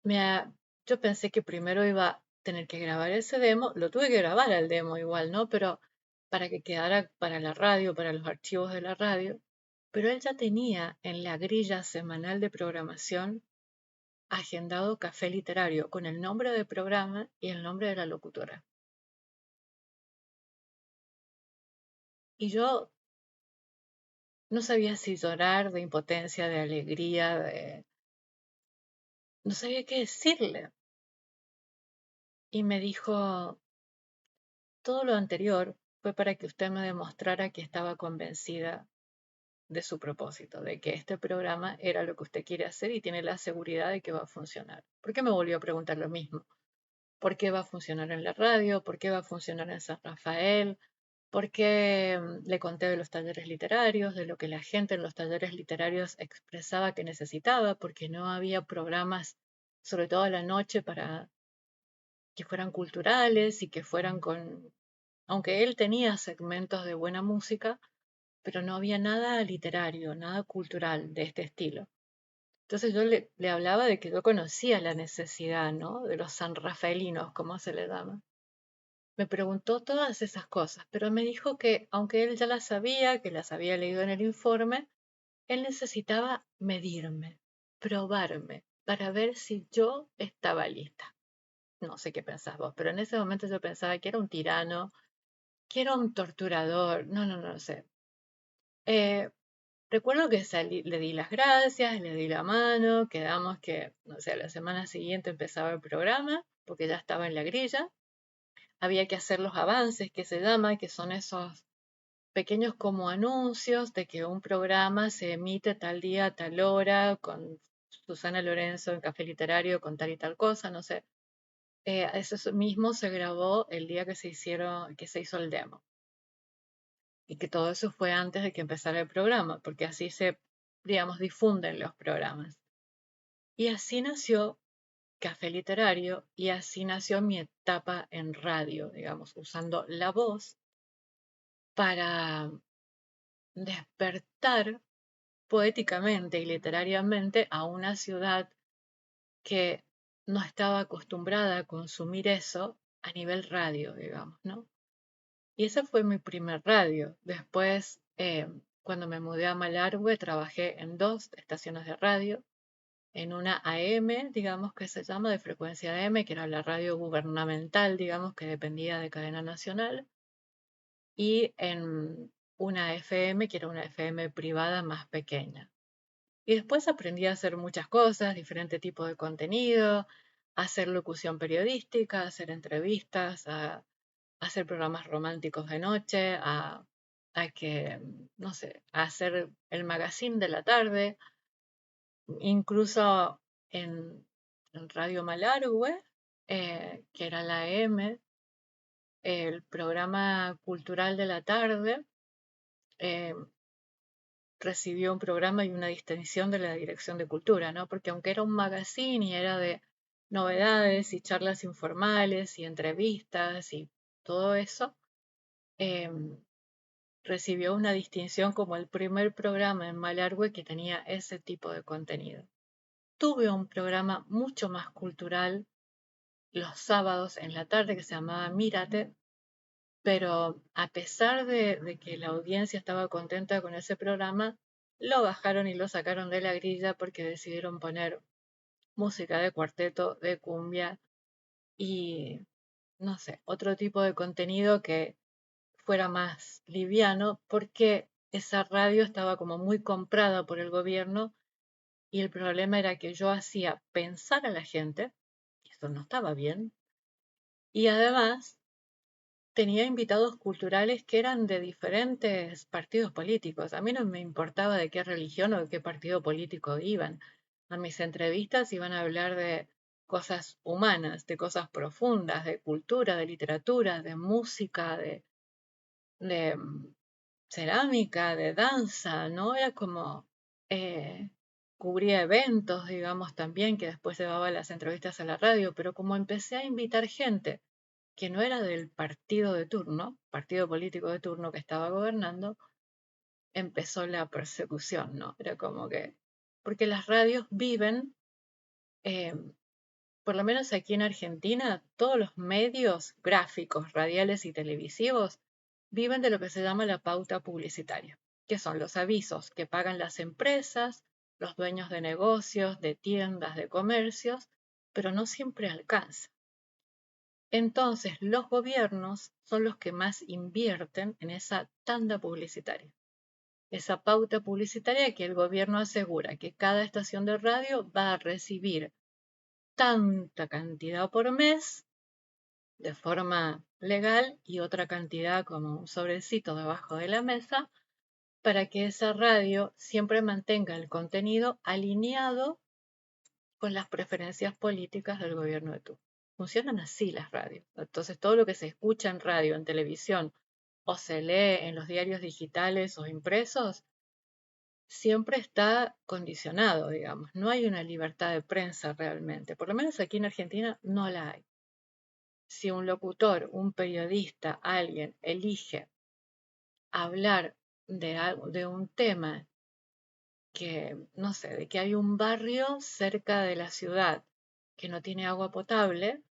me ha- yo pensé que primero iba a tener que grabar ese demo, lo tuve que grabar al demo igual, ¿no? Pero para que quedara para la radio, para los archivos de la radio. Pero él ya tenía en la grilla semanal de programación agendado café literario con el nombre del programa y el nombre de la locutora. Y yo no sabía si llorar de impotencia, de alegría, no sabía qué decirle. Y me dijo, todo lo anterior fue para que usted me demostrara que estaba convencida de su propósito, de que este programa era lo que usted quiere hacer y tiene la seguridad de que va a funcionar. ¿Por qué me volvió a preguntar lo mismo? ¿Por qué va a funcionar en la radio? ¿Por qué va a funcionar en San Rafael? Porque le conté de los talleres literarios, de lo que la gente en los talleres literarios expresaba que necesitaba, porque no había programas, sobre todo a la noche, para que fueran culturales y que fueran aunque él tenía segmentos de buena música, pero no había nada literario, nada cultural de este estilo. Entonces yo le hablaba de que yo conocía la necesidad, ¿no? De los sanrafaelinos, como se le llama. Me preguntó todas esas cosas, pero me dijo que, aunque él ya las sabía, que las había leído en el informe, él necesitaba medirme, probarme, para ver si yo estaba lista. No sé qué pensás vos, pero en ese momento yo pensaba que era un tirano, que era un torturador, no sé. Eh, Recuerdo que le di las gracias, le di la mano, quedamos que, no sé, la semana siguiente empezaba el programa, porque ya estaba en la grilla. Había que hacer los avances, que se llama, que son esos pequeños como anuncios de que un programa se emite tal día, tal hora, con Susana Lorenzo en Café Literario con tal y tal cosa, no sé. Eso mismo se grabó el día que se hizo el demo. Y que todo eso fue antes de que empezara el programa, porque así se, digamos, difunden los programas. Y así nació Café Literario y así nació mi etapa en radio, digamos, usando la voz para despertar poéticamente y literariamente a una ciudad que no estaba acostumbrada a consumir eso a nivel radio, digamos, ¿no? Y esa fue mi primer radio. Después, cuando me mudé a Malargüe, trabajé en 2 estaciones de radio, en una AM, digamos que se llama, de frecuencia AM, que era la radio gubernamental, digamos, que dependía de cadena nacional, y en una FM, que era una FM privada más pequeña. Y después aprendí a hacer muchas cosas, diferente tipo de contenido, a hacer locución periodística, a hacer entrevistas, a hacer programas románticos de noche, a que, no sé, a hacer el magazine de la tarde, incluso en Radio Malargüe, que era la M, el programa cultural de la tarde, eh, recibió un programa y una distinción de la Dirección de Cultura, ¿no? Porque aunque era un magazine y era de novedades y charlas informales y entrevistas y todo eso, eh, recibió una distinción como el primer programa en Malargüe que tenía ese tipo de contenido. Tuve un programa mucho más cultural los sábados en la tarde que se llamaba Mírate, pero a pesar de que la audiencia estaba contenta con ese programa, lo bajaron y lo sacaron de la grilla porque decidieron poner música de cuarteto, de cumbia y, no sé, otro tipo de contenido que fuera más liviano porque esa radio estaba como muy comprada por el gobierno y el problema era que yo hacía pensar a la gente, y eso no estaba bien, y además tenía invitados culturales que eran de diferentes partidos políticos. A mí no me importaba de qué religión o de qué partido político iban. A mis entrevistas iban a hablar de cosas humanas, de cosas profundas, de cultura, de literatura, de música, de cerámica, de danza, ¿no? Era como eh, cubría eventos, digamos, también, que después llevaba las entrevistas a la radio, pero como empecé a invitar gente que no era del partido de turno, partido político de turno que estaba gobernando, empezó la persecución, ¿no? Era como que, porque las radios viven, eh, por lo menos aquí en Argentina, todos los medios gráficos, radiales y televisivos viven de lo que se llama la pauta publicitaria, que son los avisos que pagan las empresas, los dueños de negocios, de tiendas, de comercios, pero no siempre alcanza. Entonces, los gobiernos son los que más invierten en esa tanda publicitaria. Esa pauta publicitaria que el gobierno asegura que cada estación de radio va a recibir tanta cantidad por mes de forma legal y otra cantidad como un sobrecito debajo de la mesa para que esa radio siempre mantenga el contenido alineado con las preferencias políticas del gobierno de turno. Funcionan así las radios. Entonces, todo lo que se escucha en radio, en televisión o se lee en los diarios digitales o impresos, siempre está condicionado, digamos. No hay una libertad de prensa realmente. Por lo menos aquí en Argentina no la hay. Si un locutor, un periodista, alguien elige hablar de un tema que, no sé, de que hay un barrio cerca de la ciudad que no tiene agua potable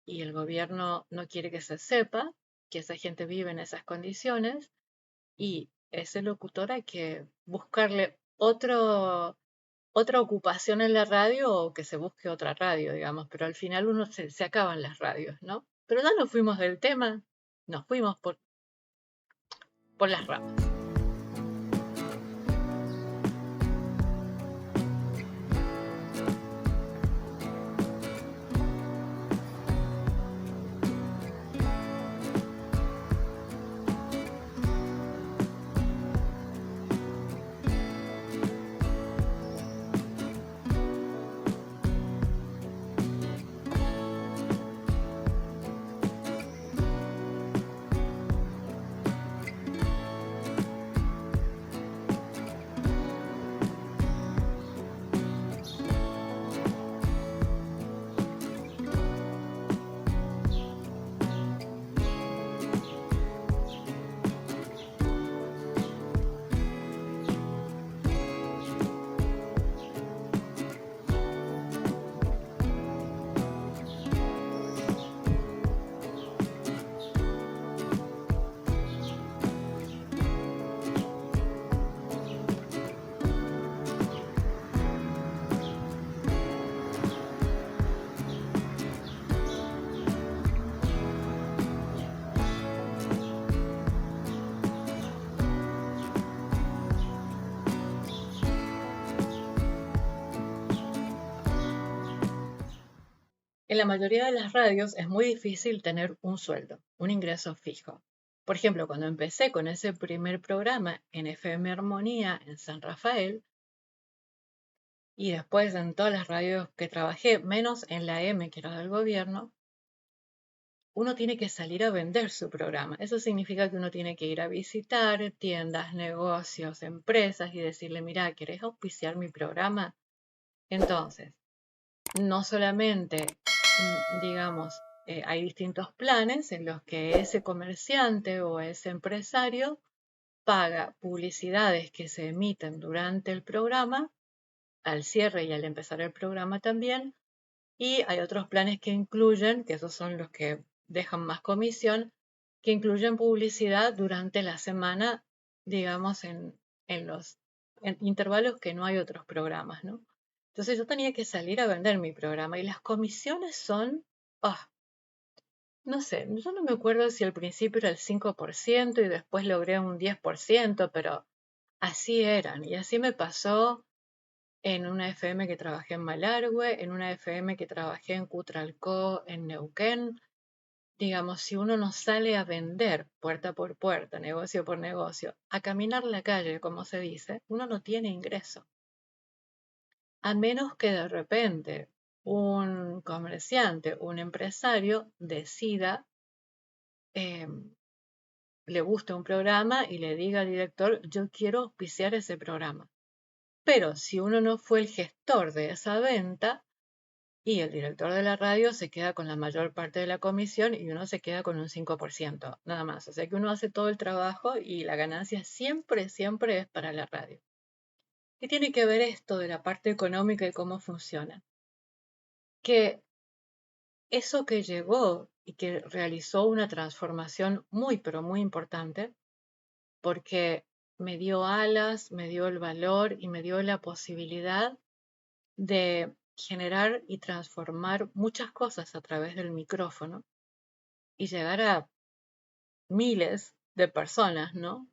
y el gobierno no quiere que se sepa que esa gente vive en esas condiciones y ese locutor hay que buscarle otra ocupación en la radio o que se busque otra radio, digamos, pero al final se acaban las radios, ¿no? Pero ya nos fuimos del tema, nos fuimos por las ramas. En la mayoría de las radios es muy difícil tener un sueldo, un ingreso fijo. Por ejemplo, cuando empecé con ese primer programa en FM Armonía en San Rafael y después en todas las radios que trabajé, menos en la M, que era del gobierno, uno tiene que salir a vender su programa. Eso significa que uno tiene que ir a visitar tiendas, negocios, empresas y decirle, mira, ¿querés auspiciar mi programa? Entonces, no solamente, digamos, hay distintos planes en los que ese comerciante o ese empresario paga publicidades que se emiten durante el programa, al cierre y al empezar el programa también, y hay otros planes que incluyen, que esos son los que dejan más comisión, que incluyen publicidad durante la semana, digamos, en los en intervalos que no hay otros programas, ¿no? Entonces yo tenía que salir a vender mi programa y las comisiones son, ah, no sé, yo no me acuerdo si al principio era el 5% y después logré un 10%, pero así eran. Y así me pasó en una FM que trabajé en Malargüe, en una FM que trabajé en Cutralcó, en Neuquén. Digamos, si uno no sale a vender puerta por puerta, negocio por negocio, a caminar la calle, como se dice, uno no tiene ingreso. A menos que de repente un comerciante, un empresario decida, eh, le guste un programa y le diga al director, yo quiero auspiciar ese programa. Pero si uno no fue el gestor de esa venta, y el director de la radio se queda con la mayor parte de la comisión y uno se queda con un 5%, nada más. O sea que uno hace todo el trabajo y la ganancia siempre, siempre es para la radio. ¿Qué tiene que ver esto de la parte económica y cómo funciona? Que eso que llegó y que realizó una transformación muy, pero muy importante, porque me dio alas, me dio el valor y me dio la posibilidad de generar y transformar muchas cosas a través del micrófono y llegar a miles de personas, ¿no?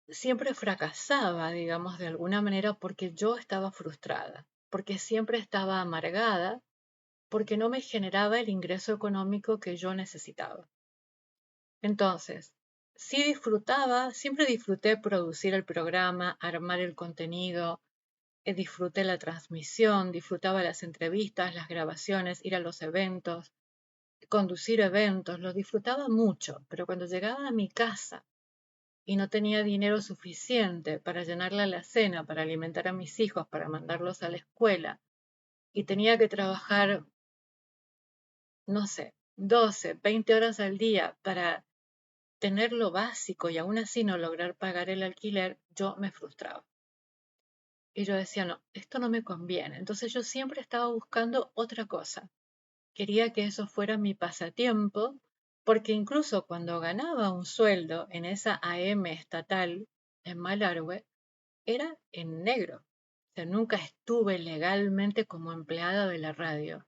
Siempre fracasaba, digamos, de alguna manera porque yo estaba frustrada, porque siempre estaba amargada, porque no me generaba el ingreso económico que yo necesitaba. Entonces, sí disfrutaba, siempre disfruté producir el programa, armar el contenido, disfruté la transmisión, disfrutaba las entrevistas, las grabaciones, ir a los eventos, conducir eventos, lo disfrutaba mucho, pero cuando llegaba a mi casa y no tenía dinero suficiente para llenar la alacena, para alimentar a mis hijos, para mandarlos a la escuela, y tenía que trabajar, no sé, 12, 20 horas al día para tener lo básico y aún así no lograr pagar el alquiler, yo me frustraba. Y yo decía, no, esto no me conviene. Entonces yo siempre estaba buscando otra cosa. Quería que eso fuera mi pasatiempo, porque incluso cuando ganaba un sueldo en esa AM estatal en Malargüe, era en negro. O sea, nunca estuve legalmente como empleada de la radio.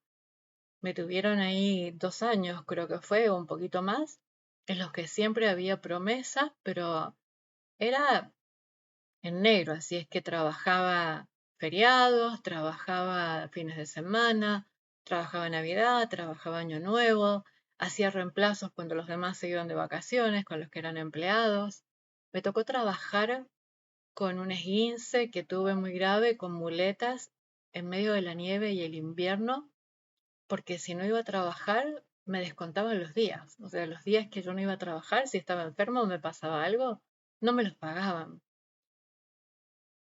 Me tuvieron ahí 2 años, creo que fue, o un poquito más, en los que siempre había promesas, pero era en negro, así es que trabajaba feriados, trabajaba fines de semana, trabajaba Navidad, trabajaba Año Nuevo, hacía reemplazos cuando los demás se iban de vacaciones con los que eran empleados. Me tocó trabajar con un esguince que tuve muy grave, con muletas, en medio de la nieve y el invierno, porque si no iba a trabajar, me descontaban los días. O sea, los días que yo no iba a trabajar, si estaba enfermo o me pasaba algo, no me los pagaban.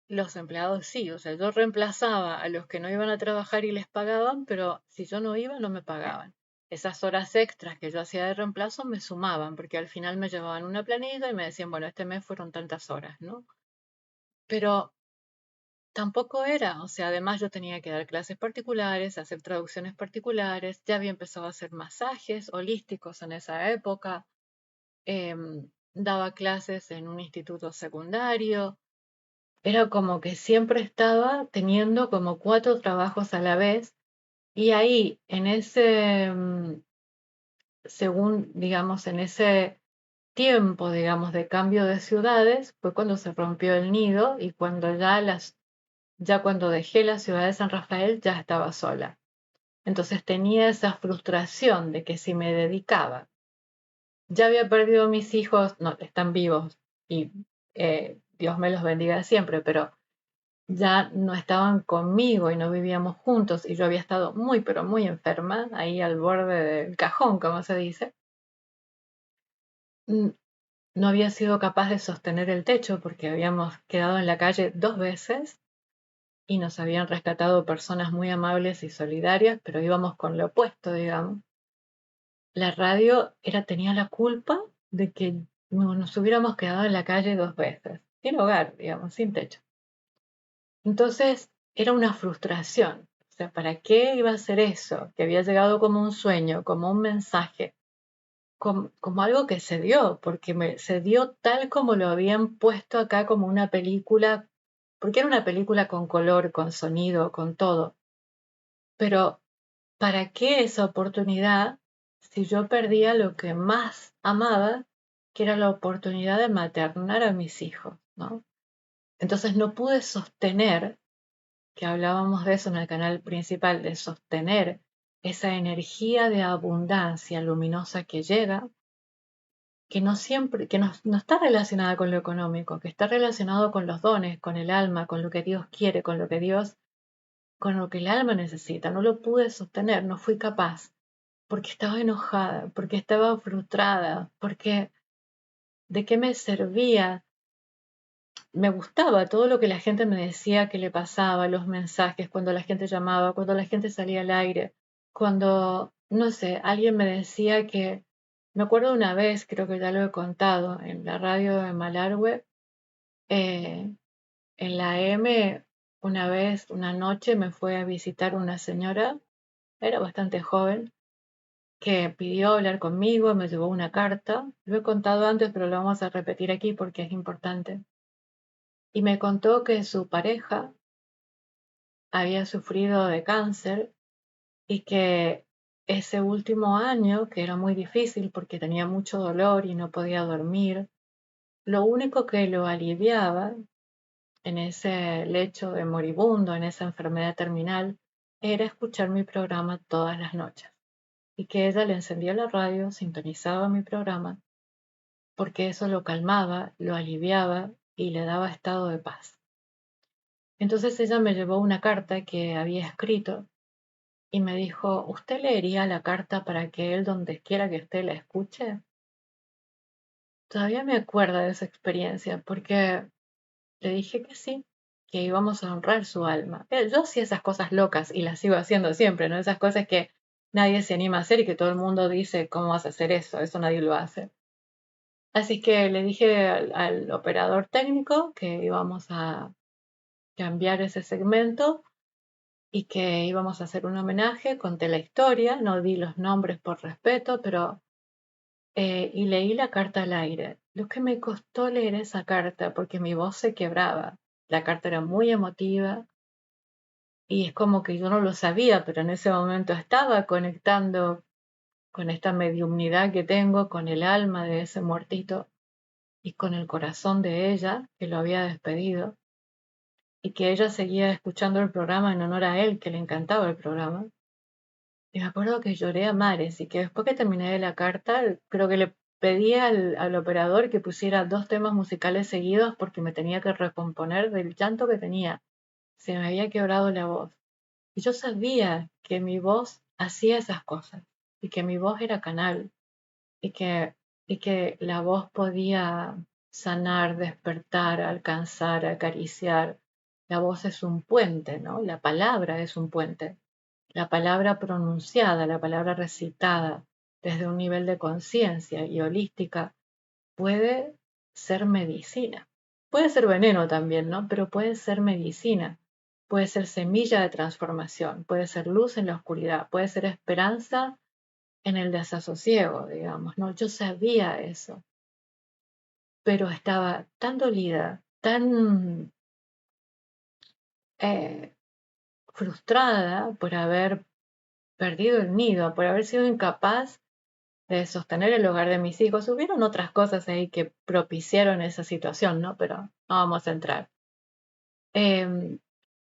Los empleados sí, o sea, yo reemplazaba a los que no iban a trabajar y les pagaban, pero si yo no iba, no me pagaban. Esas horas extras que yo hacía de reemplazo me sumaban, porque al final me llevaban una planilla y me decían, bueno, este mes fueron tantas horas, ¿no? Pero tampoco era, o sea, además yo tenía que dar clases particulares, hacer traducciones particulares, ya había empezado a hacer masajes holísticos en esa época, daba clases en un instituto secundario, era como que siempre estaba teniendo como 4 trabajos a la vez y ahí, en ese, según, digamos, en ese tiempo, digamos, de cambio de ciudades, fue cuando se rompió el nido y cuando ya ya cuando dejé la ciudad de San Rafael ya estaba sola. Entonces tenía esa frustración de que si me dedicaba, ya había perdido a mis hijos, no, están vivos y Dios me los bendiga siempre, pero ya no estaban conmigo y no vivíamos juntos y yo había estado muy, pero muy enferma, ahí al borde del cajón, como se dice. No había sido capaz de sostener el techo porque habíamos quedado en la calle 2 veces y nos habían rescatado personas muy amables y solidarias, pero íbamos con lo opuesto, digamos. La radio tenía la culpa de que nos hubiéramos quedado en la calle 2 veces, sin hogar, digamos, sin techo. Entonces era una frustración. O sea, ¿para qué iba a ser eso? Que había llegado como un sueño, como un mensaje, como algo que se dio, porque se dio tal como lo habían puesto acá como una película, porque era una película con color, con sonido, con todo. Pero ¿para qué esa oportunidad si yo perdía lo que más amaba, que era la oportunidad de maternar a mis hijos, ¿no? Entonces no pude sostener, que hablábamos de eso en el canal principal, de sostener esa energía de abundancia luminosa que llega, que no siempre, que no está relacionada con lo económico, que está relacionado con los dones, con el alma, con lo que Dios quiere, con lo que el alma necesita. No lo pude sostener, no fui capaz, porque estaba enojada, porque estaba frustrada, porque ¿de qué me servía? Me gustaba todo lo que la gente me decía que le pasaba, los mensajes, cuando la gente llamaba, cuando la gente salía al aire, cuando, no sé, alguien me decía que, me acuerdo una vez, creo que ya lo he contado, en la radio de Malargüe, eh, en la M, una vez, una noche me fue a visitar una señora, era bastante joven, que pidió hablar conmigo, me llevó una carta, lo he contado antes, pero lo vamos a repetir aquí porque es importante, y me contó que su pareja había sufrido de cáncer y que ese último año, que era muy difícil porque tenía mucho dolor y no podía dormir, lo único que lo aliviaba en ese lecho de moribundo, en esa enfermedad terminal, era escuchar mi programa todas las noches. Y que ella le encendía la radio, sintonizaba mi programa, porque eso lo calmaba, lo aliviaba y le daba estado de paz. Entonces ella me llevó una carta que había escrito y me dijo, ¿usted leería la carta para que él donde quiera que esté la escuche? Todavía me acuerdo de esa experiencia porque le dije que sí, que íbamos a honrar su alma. Yo hacía esas cosas locas y las sigo haciendo siempre, ¿no? Esas cosas que nadie se anima a hacer y que todo el mundo dice, ¿cómo vas a hacer eso? Eso nadie lo hace. Así que le dije al operador técnico que íbamos a cambiar ese segmento y que íbamos a hacer un homenaje, conté la historia, no di los nombres por respeto, pero y leí la carta al aire. Lo que me costó leer esa carta porque mi voz se quebraba. La carta era muy emotiva y es como que yo no lo sabía, pero en ese momento estaba conectando con esta mediumnidad que tengo, con el alma de ese muertito y con el corazón de ella, que lo había despedido, y que ella seguía escuchando el programa en honor a él, que le encantaba el programa. Y me acuerdo que lloré a mares y que después que terminé de la carta, creo que le pedí al operador que pusiera 2 temas musicales seguidos porque me tenía que recomponer del llanto que tenía. Se me había quebrado la voz. Y yo sabía que mi voz hacía esas cosas y que mi voz era canal y que la voz podía sanar, despertar, alcanzar, acariciar. La voz es un puente, ¿no? La palabra es un puente. La palabra pronunciada, la palabra recitada desde un nivel de conciencia y holística puede ser medicina. Puede ser veneno también, ¿no? Pero puede ser medicina. Puede ser semilla de transformación, puede ser luz en la oscuridad, puede ser esperanza en el desasosiego, digamos, ¿no? Yo sabía eso, pero estaba tan dolida, tan eh, frustrada por haber perdido el nido, por haber sido incapaz de sostener el hogar de mis hijos. Hubieron otras cosas ahí que propiciaron esa situación, ¿no? Pero no vamos a entrar.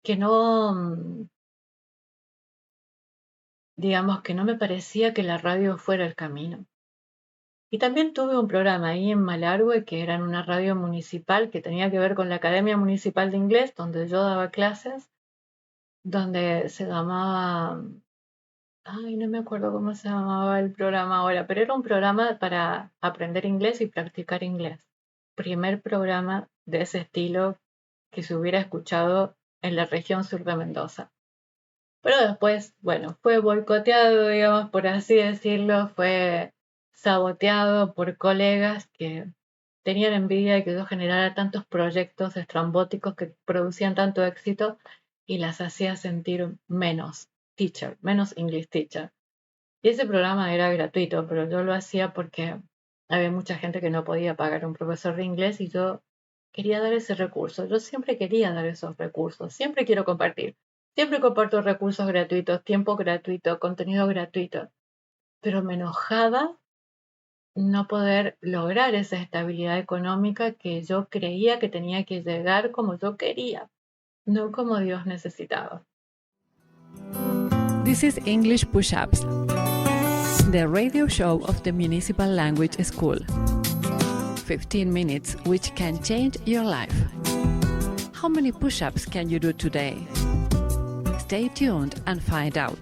que no, digamos, que no me parecía que la radio fuera el camino. Y también tuve un programa ahí en Malargüe, que era en una radio municipal, que tenía que ver con la Academia Municipal de Inglés, donde yo daba clases, donde se llamaba, ay, no me acuerdo cómo se llamaba el programa ahora, pero era un programa para aprender inglés y practicar inglés. Primer programa de ese estilo que se hubiera escuchado en la región sur de Mendoza. Pero después, bueno, fue boicoteado, digamos, por así decirlo, fue saboteado por colegas que tenían envidia de que yo generara tantos proyectos estrambóticos que producían tanto éxito y las hacía sentir menos teacher, menos English teacher. Y ese programa era gratuito, pero yo lo hacía porque había mucha gente que no podía pagar un profesor de inglés y yo quería dar ese recurso. Yo siempre quería dar esos recursos, siempre quiero compartir. Siempre comparto recursos gratuitos, tiempo gratuito, contenido gratuito. Pero me enojaba no poder lograr esa estabilidad económica que yo creía que tenía que llegar como yo quería, no como Dios necesitaba. This is English Push-Ups, the radio show of the Municipal Language School. 15 minutes which can change your life. How many push-ups can you do today? Stay tuned and find out.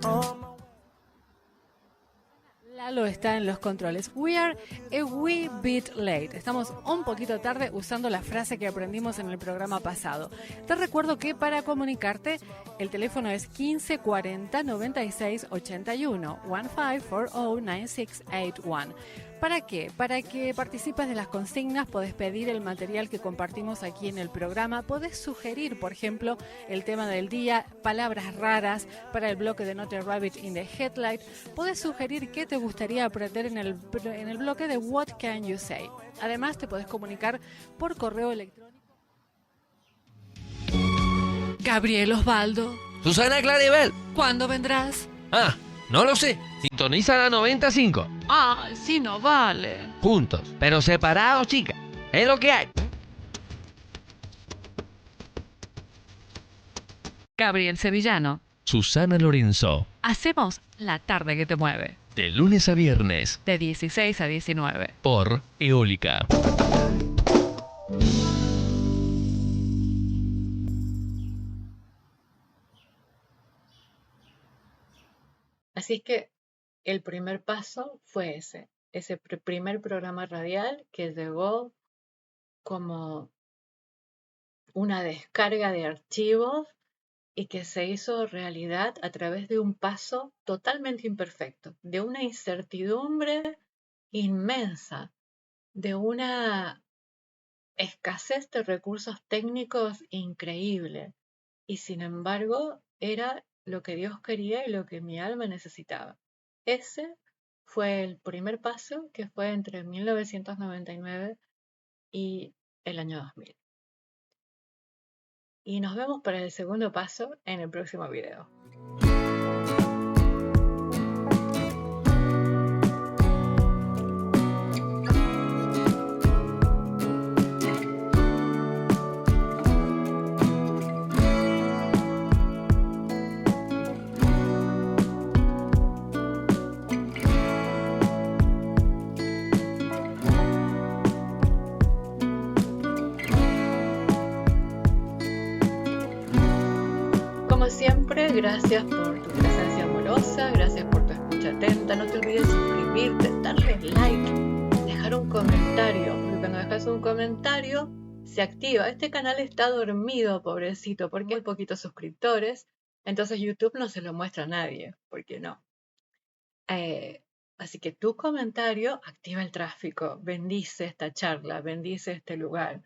Lalo está en los controles. We are a wee bit late. Estamos un poquito tarde usando la frase que aprendimos en el programa pasado. Te recuerdo que para comunicarte el teléfono es 15 40 96 81 1540 9681. ¿Para qué? Para que participes de las consignas, podés pedir el material que compartimos aquí en el programa, podés sugerir, por ejemplo, el tema del día, palabras raras para el bloque de Not a Rabbit in the Headlight, podés sugerir qué te gustaría aprender en el bloque de What Can You Say. Además, te podés comunicar por correo electrónico. Gabriel Osvaldo. Susana Claribel. ¿Cuándo vendrás? No lo sé. Sintoniza la 95. Ay, sí, no vale. Juntos, pero separados, chica. Es lo que hay. Gabriel Sevillano. Susana Lorenzo. Hacemos la tarde que te mueve. De lunes a viernes. De 16 a 19. Por Eólica. Así es que el primer paso fue ese primer programa radial que llegó como una descarga de archivos y que se hizo realidad a través de un paso totalmente imperfecto, de una incertidumbre inmensa, de una escasez de recursos técnicos increíble. Y sin embargo, era lo que Dios quería y lo que mi alma necesitaba. Ese fue el primer paso, que fue entre 1999 y el año 2000. Y nos vemos para el segundo paso en el próximo video. Siempre, gracias por tu presencia amorosa, gracias por tu escucha atenta. No te olvides suscribirte, darle like, dejar un comentario, porque cuando dejas un comentario se activa. Este canal está dormido, pobrecito, porque hay poquitos suscriptores, entonces YouTube no se lo muestra a nadie, porque no. Así que tu comentario activa el tráfico, bendice esta charla, bendice este lugar,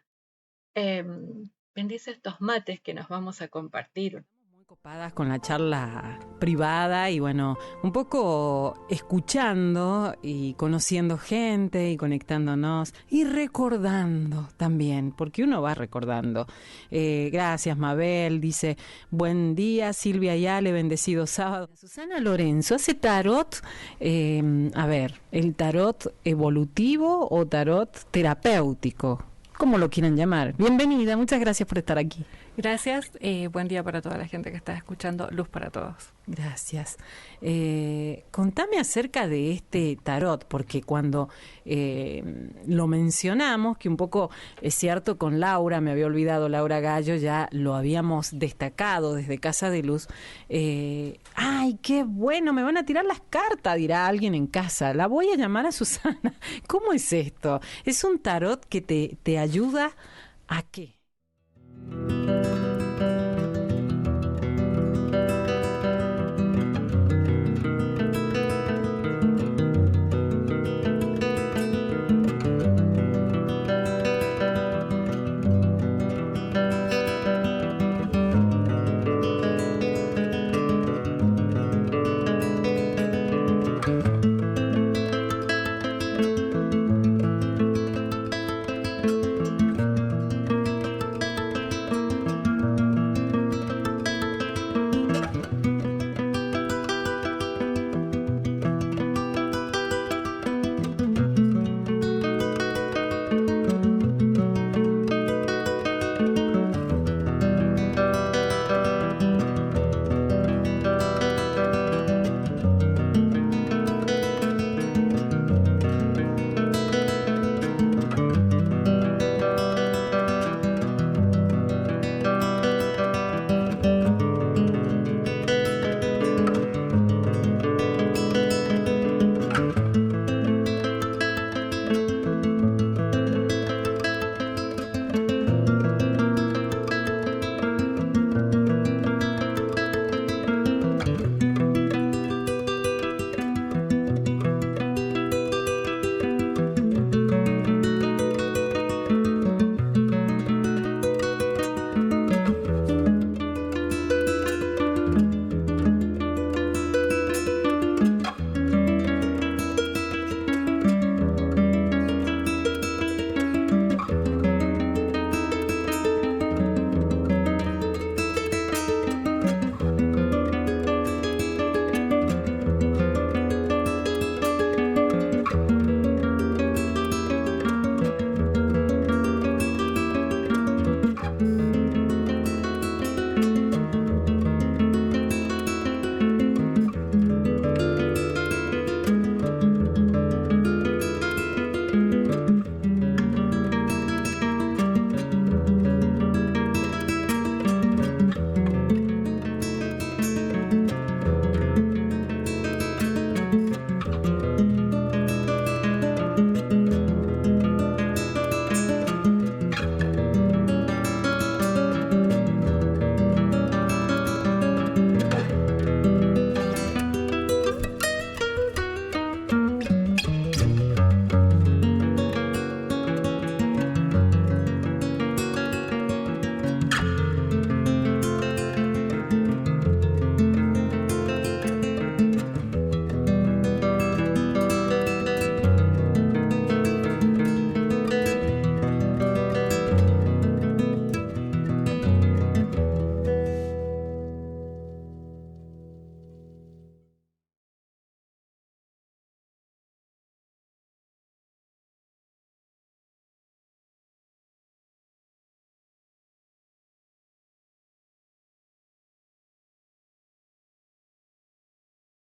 bendice estos mates que nos vamos a compartir. Copadas con la charla privada y bueno, un poco escuchando y conociendo gente y conectándonos y recordando también, porque uno va recordando. Gracias Mabel, dice, buen día Silvia Yale, bendecido sábado. Susana Lorenzo hace tarot, a ver, el tarot evolutivo o tarot terapéutico, como lo quieran llamar. Bienvenida, muchas gracias por estar aquí. Gracias. Buen día para toda la gente que está escuchando. Luz para todos. Gracias. Contame acerca de este tarot, porque cuando lo mencionamos, que un poco es cierto con Laura, me había olvidado, Laura Gallo, ya lo habíamos destacado desde Casa de Luz. ¡Ay, qué bueno! Me van a tirar las cartas, dirá alguien en casa. La voy a llamar a Susana. ¿Cómo es esto? ¿Es un tarot que te ayuda a qué?